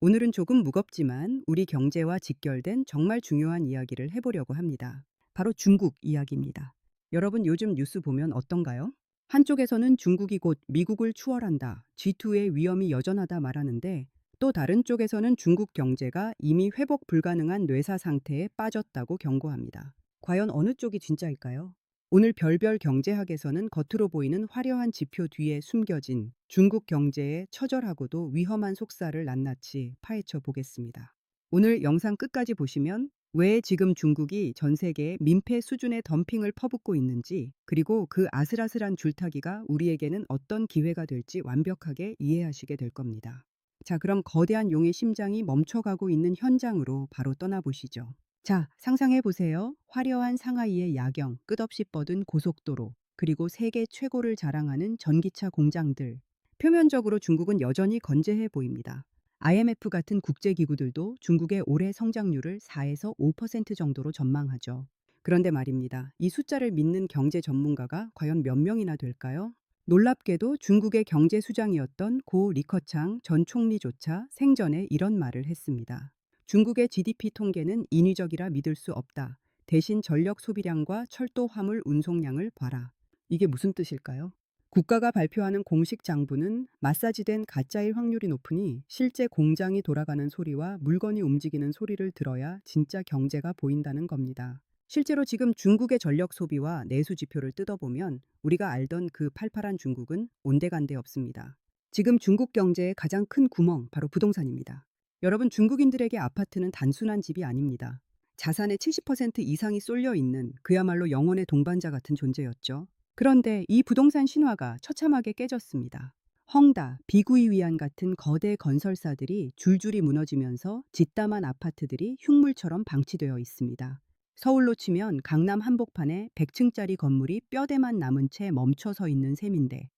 오늘은 조금 무겁지만 우리 경제와 직결된 정말 중요한 이야기를 해보려고 합니다. 바로 중국 이야기입니다. 여러분 요즘 뉴스 보면 어떤가요? 한쪽에서는 중국이 곧 미국을 추월한다, G2의 위험이 여전하다 말하는데 또 다른 쪽에서는 중국 경제가 이미 회복 불가능한 뇌사 상태에 빠졌다고 경고합니다. 과연 어느 쪽이 진짜일까요? 오늘 별별 경제학에서는 겉으로 보이는 화려한 지표 뒤에 숨겨진 중국 경제의 처절하고도 위험한 속살을 낱낱이 파헤쳐 보겠습니다. 오늘 영상 끝까지 보시면 왜 지금 중국이 전 세계에 민폐 수준의 덤핑을 퍼붓고 있는지, 그리고 그 아슬아슬한 줄타기가 우리에게는 어떤 기회가 될지 완벽하게 이해하시게 될 겁니다. 자, 그럼 거대한 용의 심장이 멈춰가고 있는 현장으로 바로 떠나보시죠. 자, 상상해 보세요. 화려한 상하이의 야경, 끝없이 뻗은 고속도로, 그리고 세계 최고를 자랑하는 전기차 공장들. 표면적으로 중국은 여전히 건재해 보입니다. IMF 같은 국제기구들도 중국의 올해 성장률을 4에서 5% 정도로 전망하죠. 그런데 말입니다. 이 숫자를 믿는 경제 전문가가 과연 몇 명이나 될까요? 놀랍게도 중국의 경제 수장이었던 고 리커창 전 총리조차 생전에 이런 말을 했습니다. 중국의 GDP 통계는 인위적이라 믿을 수 없다. 대신 전력 소비량과 철도 화물 운송량을 봐라. 이게 무슨 뜻일까요? 국가가 발표하는 공식 장부는 마사지된 가짜일 확률이 높으니 실제 공장이 돌아가는 소리와 물건이 움직이는 소리를 들어야 진짜 경제가 보인다는 겁니다. 실제로 지금 중국의 전력 소비와 내수 지표를 뜯어보면 우리가 알던 그 팔팔한 중국은 온데간데 없습니다. 지금 중국 경제의 가장 큰 구멍, 바로 부동산입니다. 여러분, 중국인들에게 아파트는 단순한 집이 아닙니다. 자산의 70% 이상이 쏠려 있는 그야말로 영혼의 동반자 같은 존재였죠. 그런데 이 부동산 신화가 처참하게 깨졌습니다. 헝다, 비구이위안 같은 거대 건설사들이 줄줄이 무너지면서 짓담한 아파트들이 흉물처럼 방치되어 있습니다. 서울로 치면 강남 한복판에 100층짜리 건물이 뼈대만 남은 채 멈춰서 있는 셈인데,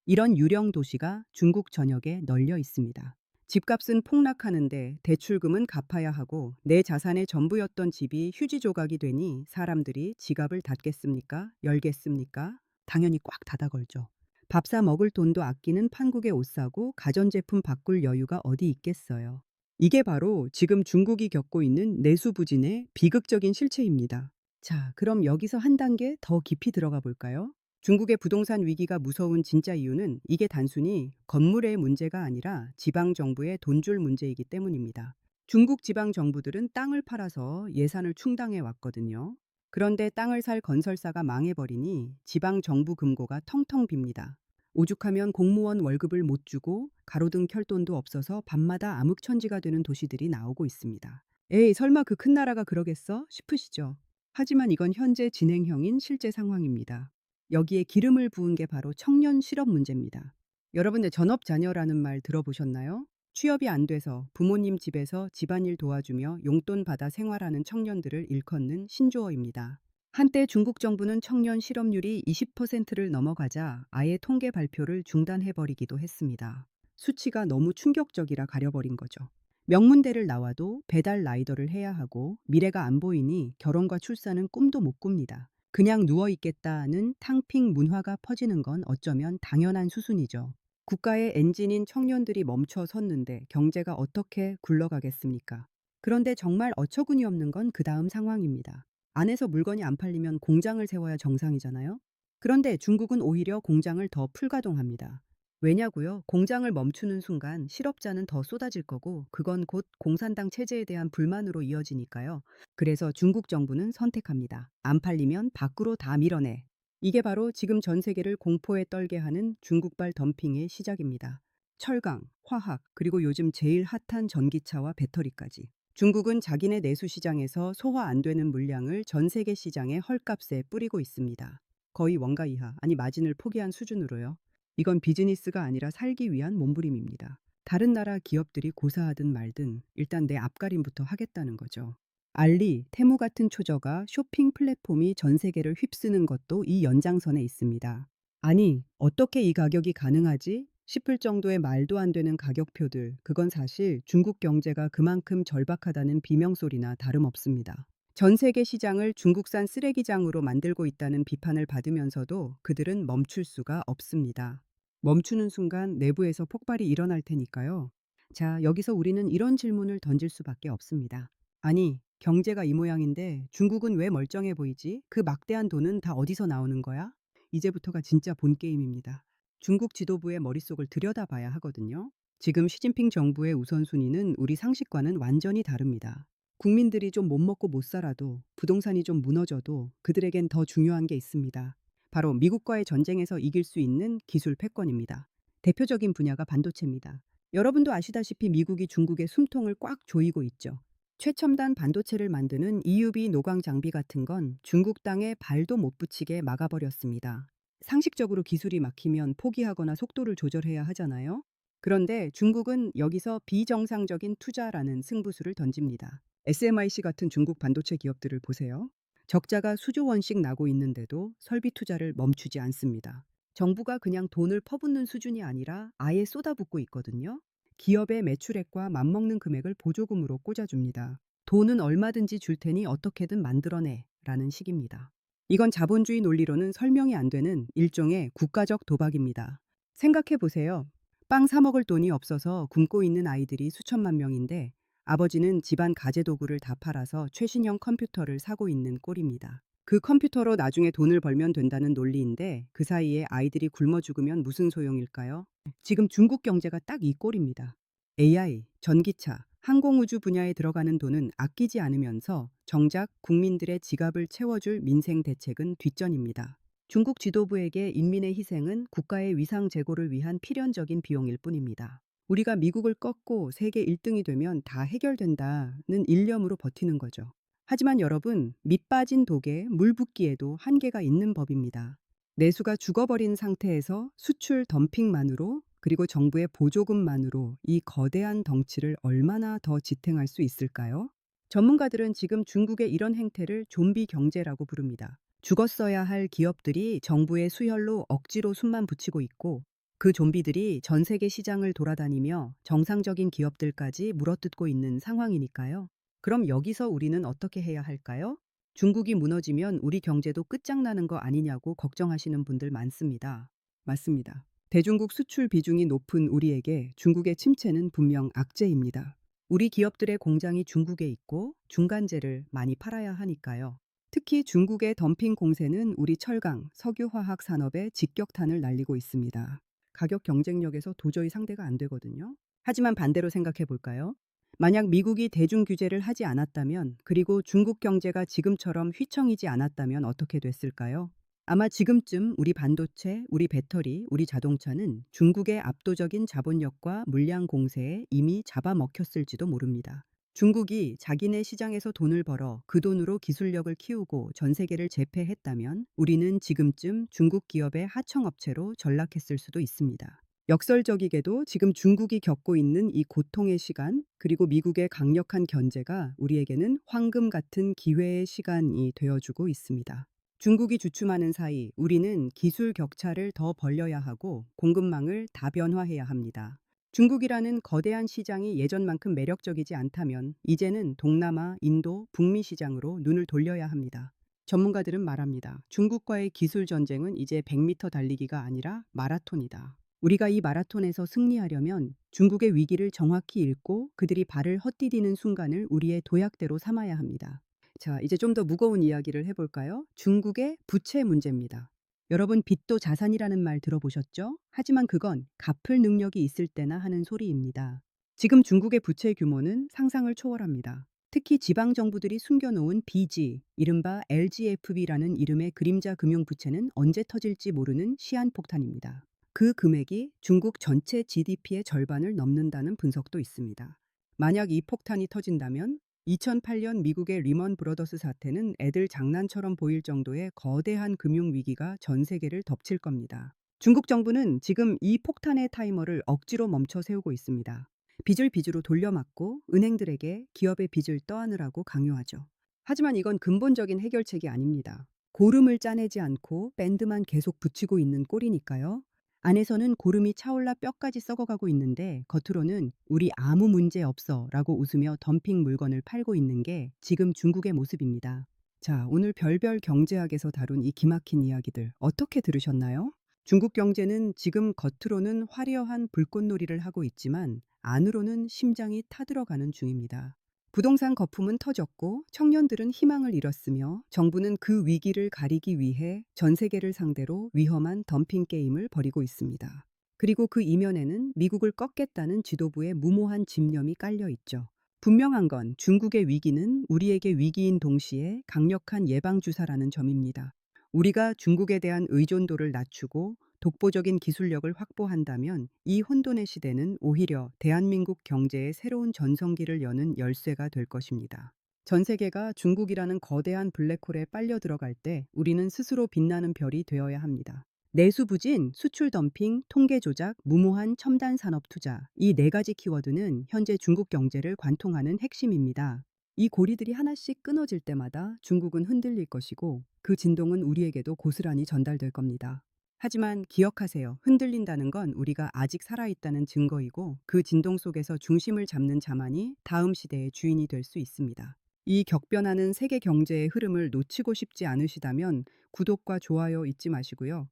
이런 유령 도시가 중국 전역에 널려 있습니다. 집값은 폭락하는데 대출금은 갚아야 하고 내 자산의 전부였던 집이 휴지 조각이 되니 사람들이 지갑을 닫겠습니까? 열겠습니까? 당연히 꽉 닫아 걸죠. 밥 사 먹을 돈도 아끼는 판국에 옷 사고 가전제품 바꿀 여유가 어디 있겠어요. 이게 바로 지금 중국이 겪고 있는 내수부진의 비극적인 실체입니다. 자, 그럼 여기서 한 단계 더 깊이 들어가 볼까요? 중국의 부동산 위기가 무서운 진짜 이유는 이게 단순히 건물의 문제가 아니라 지방 정부의 돈줄 문제이기 때문입니다. 중국 지방 정부들은 땅을 팔아서 예산을 충당해 왔거든요. 그런데 땅을 살 건설사가 망해버리니 지방 정부 금고가 텅텅 빕니다. 오죽하면 공무원 월급을 못 주고 가로등 켤 돈도 없어서 밤마다 암흑천지가 되는 도시들이 나오고 있습니다. 에이, 설마 그 큰 나라가 그러겠어? 싶으시죠? 하지만 이건 현재 진행형인 실제 상황입니다. 여기에 기름을 부은 게 바로 청년 실업 문제입니다. 여러분들 전업 자녀라는 말 들어보셨나요? 취업이 안 돼서 부모님 집에서 집안일 도와주며 용돈 받아 생활하는 청년들을 일컫는 신조어입니다. 한때 중국 정부는 청년 실업률이 20%를 넘어가자 아예 통계 발표를 중단해버리기도 했습니다. 수치가 너무 충격적이라 가려버린 거죠. 명문대를 나와도 배달 라이더를 해야 하고 미래가 안 보이니 결혼과 출산은 꿈도 못 꿉니다. 그냥 누워있겠다는 탕핑 문화가 퍼지는 건 어쩌면 당연한 수순이죠. 국가의 엔진인 청년들이 멈춰 섰는데 경제가 어떻게 굴러가겠습니까? 그런데 정말 어처구니 없는 건 그 다음 상황입니다. 안에서 물건이 안 팔리면 공장을 세워야 정상이잖아요? 그런데 중국은 오히려 공장을 더 풀가동합니다. 왜냐고요? 공장을 멈추는 순간 실업자는 더 쏟아질 거고 그건 곧 공산당 체제에 대한 불만으로 이어지니까요. 그래서 중국 정부는 선택합니다. 안 팔리면 밖으로 다 밀어내. 이게 바로 지금 전 세계를 공포에 떨게 하는 중국발 덤핑의 시작입니다. 철강, 화학, 그리고 요즘 제일 핫한 전기차와 배터리까지. 중국은 자기네 내수 시장에서 소화 안 되는 물량을 전 세계 시장의 헐값에 뿌리고 있습니다. 거의 원가 이하, 아니 마진을 포기한 수준으로요. 이건 비즈니스가 아니라 살기 위한 몸부림입니다. 다른 나라 기업들이 고사하든 말든 일단 내 앞가림부터 하겠다는 거죠. 알리, 테무 같은 초저가 쇼핑 플랫폼이 전 세계를 휩쓰는 것도 이 연장선에 있습니다. 아니, 어떻게 이 가격이 가능하지? 싶을 정도의 말도 안 되는 가격표들, 그건 사실 중국 경제가 그만큼 절박하다는 비명소리나 다름없습니다. 전 세계 시장을 중국산 쓰레기장으로 만들고 있다는 비판을 받으면서도 그들은 멈출 수가 없습니다. 멈추는 순간 내부에서 폭발이 일어날 테니까요. 자, 여기서 우리는 이런 질문을 던질 수밖에 없습니다. 아니, 경제가 이 모양인데 중국은 왜 멀쩡해 보이지? 그 막대한 돈은 다 어디서 나오는 거야? 이제부터가 진짜 본 게임입니다. 중국 지도부의 머릿속을 들여다봐야 하거든요. 지금 시진핑 정부의 우선순위는 우리 상식과는 완전히 다릅니다. 국민들이 좀 못 먹고 못 살아도, 부동산이 좀 무너져도 그들에겐 더 중요한 게 있습니다. 바로 미국과의 전쟁에서 이길 수 있는 기술 패권입니다. 대표적인 분야가 반도체입니다. 여러분도 아시다시피 미국이 중국의 숨통을 꽉 조이고 있죠. 최첨단 반도체를 만드는 EUV 노광 장비 같은 건 중국 땅에 발도 못 붙이게 막아버렸습니다. 상식적으로 기술이 막히면 포기하거나 속도를 조절해야 하잖아요. 그런데 중국은 여기서 비정상적인 투자라는 승부수를 던집니다. SMIC 같은 중국 반도체 기업들을 보세요. 적자가 수조 원씩 나고 있는데도 설비 투자를 멈추지 않습니다. 정부가 그냥 돈을 퍼붓는 수준이 아니라 아예 쏟아붓고 있거든요. 기업의 매출액과 맞먹는 금액을 보조금으로 꽂아줍니다. 돈은 얼마든지 줄 테니 어떻게든 만들어내 라는 식입니다. 이건 자본주의 논리로는 설명이 안 되는 일종의 국가적 도박입니다. 생각해 보세요. 빵 사 먹을 돈이 없어서 굶고 있는 아이들이 수천만 명인데 아버지는 집안 가재도구를 다 팔아서 최신형 컴퓨터를 사고 있는 꼴입니다. 그 컴퓨터로 나중에 돈을 벌면 된다는 논리인데 그 사이에 아이들이 굶어 죽으면 무슨 소용일까요? 지금 중국 경제가 딱 이 꼴입니다. AI, 전기차, 항공우주 분야에 들어가는 돈은 아끼지 않으면서 정작 국민들의 지갑을 채워줄 민생 대책은 뒷전입니다. 중국 지도부에게 인민의 희생은 국가의 위상 제고를 위한 필연적인 비용일 뿐입니다. 우리가 미국을 꺾고 세계 1등이 되면 다 해결된다는 일념으로 버티는 거죠. 하지만 여러분, 밑 빠진 독에 물 붓기에도 한계가 있는 법입니다. 내수가 죽어버린 상태에서 수출 덤핑만으로 그리고 정부의 보조금만으로 이 거대한 덩치를 얼마나 더 지탱할 수 있을까요? 전문가들은 지금 중국의 이런 행태를 좀비 경제라고 부릅니다. 죽었어야 할 기업들이 정부의 수혈로 억지로 숨만 붙이고 있고 그 좀비들이 전 세계 시장을 돌아다니며 정상적인 기업들까지 물어뜯고 있는 상황이니까요. 그럼 여기서 우리는 어떻게 해야 할까요? 중국이 무너지면 우리 경제도 끝장나는 거 아니냐고 걱정하시는 분들 많습니다. 맞습니다. 대중국 수출 비중이 높은 우리에게 중국의 침체는 분명 악재입니다. 우리 기업들의 공장이 중국에 있고 중간재를 많이 팔아야 하니까요. 특히 중국의 덤핑 공세는 우리 철강, 석유화학 산업에 직격탄을 날리고 있습니다. 가격 경쟁력에서 도저히 상대가 안 되거든요. 하지만 반대로 생각해 볼까요? 만약 미국이 대중 규제를 하지 않았다면, 그리고 중국 경제가 지금처럼 휘청이지 않았다면 어떻게 됐을까요? 아마 지금쯤 우리 반도체, 우리 배터리, 우리 자동차는 중국의 압도적인 자본력과 물량 공세에 이미 잡아먹혔을지도 모릅니다. 중국이 자기네 시장에서 돈을 벌어 그 돈으로 기술력을 키우고 전 세계를 제패했다면 우리는 지금쯤 중국 기업의 하청업체로 전락했을 수도 있습니다. 역설적이게도 지금 중국이 겪고 있는 이 고통의 시간, 그리고 미국의 강력한 견제가 우리에게는 황금 같은 기회의 시간이 되어주고 있습니다. 중국이 주춤하는 사이 우리는 기술 격차를 더 벌려야 하고 공급망을 다변화해야 합니다. 중국이라는 거대한 시장이 예전만큼 매력적이지 않다면 이제는 동남아, 인도, 북미 시장으로 눈을 돌려야 합니다. 전문가들은 말합니다. 중국과의 기술 전쟁은 이제 100m 달리기가 아니라 마라톤이다. 우리가 이 마라톤에서 승리하려면 중국의 위기를 정확히 읽고 그들이 발을 헛디디는 순간을 우리의 도약대로 삼아야 합니다. 자, 이제 좀 더 무거운 이야기를 해볼까요? 중국의 부채 문제입니다. 여러분, 빚도 자산이라는 말 들어보셨죠? 하지만 그건 갚을 능력이 있을 때나 하는 소리입니다. 지금 중국의 부채 규모는 상상을 초월합니다. 특히 지방 정부들이 숨겨놓은 빚이 이른바 LGFB라는 이름의 그림자 금융 부채는 언제 터질지 모르는 시한폭탄입니다. 그 금액이 중국 전체 GDP의 절반을 넘는다는 분석도 있습니다. 만약 이 폭탄이 터진다면 2008년 미국의 리먼 브러더스 사태는 애들 장난처럼 보일 정도의 거대한 금융위기가 전 세계를 덮칠 겁니다. 중국 정부는 지금 이 폭탄의 타이머를 억지로 멈춰 세우고 있습니다. 빚을 빚으로 돌려막고 은행들에게 기업의 빚을 떠안으라고 강요하죠. 하지만 이건 근본적인 해결책이 아닙니다. 고름을 짜내지 않고 밴드만 계속 붙이고 있는 꼴이니까요. 안에서는 고름이 차올라 뼈까지 썩어가고 있는데 겉으로는 우리 아무 문제 없어 라고 웃으며 덤핑 물건을 팔고 있는 게 지금 중국의 모습입니다. 자, 오늘 별별 경제학에서 다룬 이 기막힌 이야기들 어떻게 들으셨나요? 중국 경제는 지금 겉으로는 화려한 불꽃놀이를 하고 있지만 안으로는 심장이 타들어가는 중입니다. 부동산 거품은 터졌고 청년들은 희망을 잃었으며 정부는 그 위기를 가리기 위해 전 세계를 상대로 위험한 덤핑 게임을 벌이고 있습니다. 그리고 그 이면에는 미국을 꺾겠다는 지도부의 무모한 집념이 깔려 있죠. 분명한 건 중국의 위기는 우리에게 위기인 동시에 강력한 예방주사라는 점입니다. 우리가 중국에 대한 의존도를 낮추고 독보적인 기술력을 확보한다면 이 혼돈의 시대는 오히려 대한민국 경제의 새로운 전성기를 여는 열쇠가 될 것입니다. 전 세계가 중국이라는 거대한 블랙홀에 빨려 들어갈 때 우리는 스스로 빛나는 별이 되어야 합니다. 내수 부진, 수출 덤핑, 통계 조작, 무모한 첨단 산업 투자. 이 네 가지 키워드는 현재 중국 경제를 관통하는 핵심입니다. 이 고리들이 하나씩 끊어질 때마다 중국은 흔들릴 것이고 그 진동은 우리에게도 고스란히 전달될 겁니다. 하지만 기억하세요. 흔들린다는 건 우리가 아직 살아있다는 증거이고 그 진동 속에서 중심을 잡는 자만이 다음 시대의 주인이 될 수 있습니다. 이 격변하는 세계 경제의 흐름을 놓치고 싶지 않으시다면 구독과 좋아요 잊지 마시고요.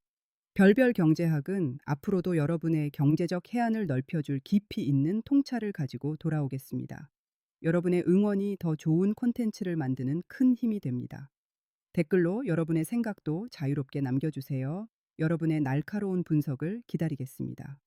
별별 경제학은 앞으로도 여러분의 경제적 해안을 넓혀줄 깊이 있는 통찰을 가지고 돌아오겠습니다. 여러분의 응원이 더 좋은 콘텐츠를 만드는 큰 힘이 됩니다. 댓글로 여러분의 생각도 자유롭게 남겨주세요. 여러분의 날카로운 분석을 기다리겠습니다.